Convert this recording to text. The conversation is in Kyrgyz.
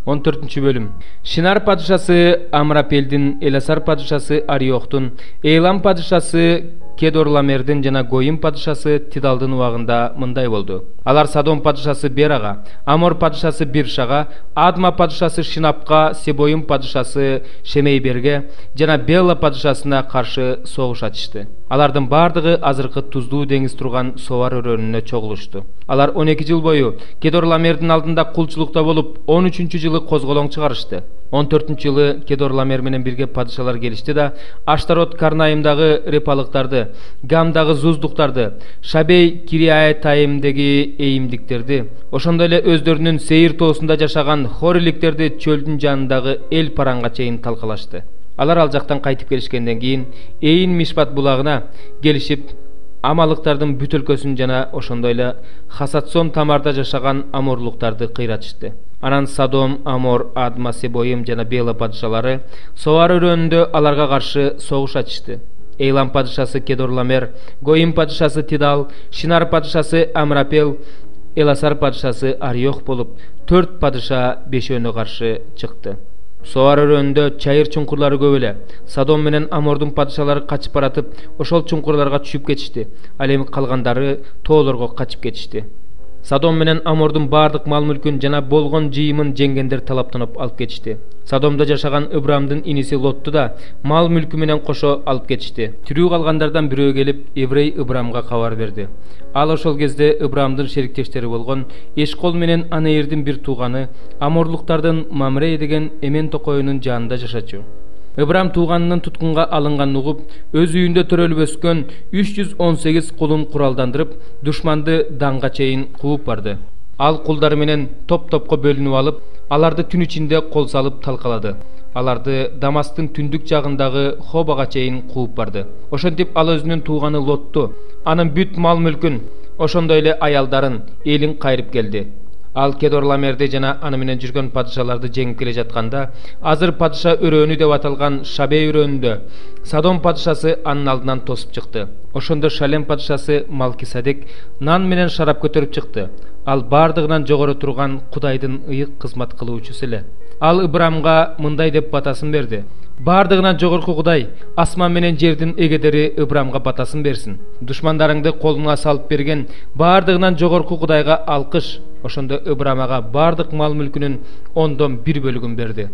14 bölüm. Şinar padişası Amrapel'din, Elasar padişası Ariochtun, Elam padişası Kedorlamer'din jana Goyim padişası Tidaldın ubagында мындай болду. Алар Содом падышасы Берага, Амор падышасы Биршага, Адма падышасы Шинапка, Себойым падышасы Шемейберге жана Белла падышасына каршы согуш ачышты. Алардын бардыгы азыркы Туздуу деңиз турган Совар өрөөнүнө чогулушту. Алар 12 жыл бою Kedorlamerдин алдында кулчулукта болуп, 13 жылы козголоң чыгарышты. 14 жылы Kedorlamer менен бирге падышалар келишти да, Аштарот Карнайымдагы репалыктарды, Гамдагы зуздуктарды, Шабей Кириаятайымдеги эйимдиктерди, ошондой эле өздөрүнүн Сейир тоосунда жашаган хориликтерди чөлдүн жанындагы эл параңга чейин талкалашты. Алар ал жактан кайтып келишкенден кийин Эйин Мишпат булагына келишип, Амалыктардын бүт өлкөсүн жана ошондой эле Хасатсон Тамарда жашаган аморлуктарды кыйратышты. Анан Содом, Амор, Адма, Себойым жана Бела падышалары Совар өрөөнүндө аларга каршы согуш ачышты. Эйлам падышасы Kedorlamer, Гоим падышасы Тидал, Шинар падышасы Амрапел, Эласар падышасы Ариох болуп, 4 падыша бешөөнө каршы чыкты. Совар өрөөнүндө чайыр чуңкурлары көп эле. Содом менен Амордун падышалары качып баратып, ошол чуңкурларга түшүп кетишти. Ал эми калгандары тоолорго качып кетишти. Содом менен Амордун бардык мал мүлкүн жана болгон жыйымын жеңгендер талаптанып алып кетишти. Содомдо жашаган Ибрамдын иниси Лотту да мал мүлкү менен кошо алып кетишти. Тирүү калгандардан бирөө келип, еврей Ибрамга кабар берди. Ал ошол кезде Ибрамдын шериктештери болгон Эшкол менен Анеирдин бир тууганы Аморлуктардын Мамрей деген эмен токоюнун жанында жашачу. Ибрам тууганынын туткунга алынган угуп, өз үйүндө төрөлүп өскөн 318 кулун куралдандырып, душманды даңга чейин кууп барды. Ал кулдары менен топ-топко бөлүнүп алып, аларды түн ичинде кол салып талкалады. Аларды Дамастын түндүк жагындагы Хобага чейин кууп барды. Ошентип ал өзүнүн тууганы Лотту, анын бүт мал мүлкүн, ошондой эле аялдарын, элин кайрып келди. Ал Kedorlamerди жана аны менен жүргөн падышаларды жеңип келе жатканда, азыр падыша өрөөнү деп аталган Шабей өрөөнүндө Содом падышасы анын алдынан тосуп чыкты. Ошондо Шалем падышасы Малкисадек нан менен шарап көтөрүп чыкты. Ал бардыгынан жогору турган Кудайдын ыйык кызмат кылуучусу эле. Ал Ибрамга мындай деп батасын берди: бардыгынан жогорку Кудай, асман менен жердин эгедери Ибрамга батасын берсин. Душмандарыңды колуңа салып берген бардыгынан жогорку Кудайга алкыш. Ошондо Ибрам ага бардык мал мүлкүнүн 10/1 бөлүгүн берди.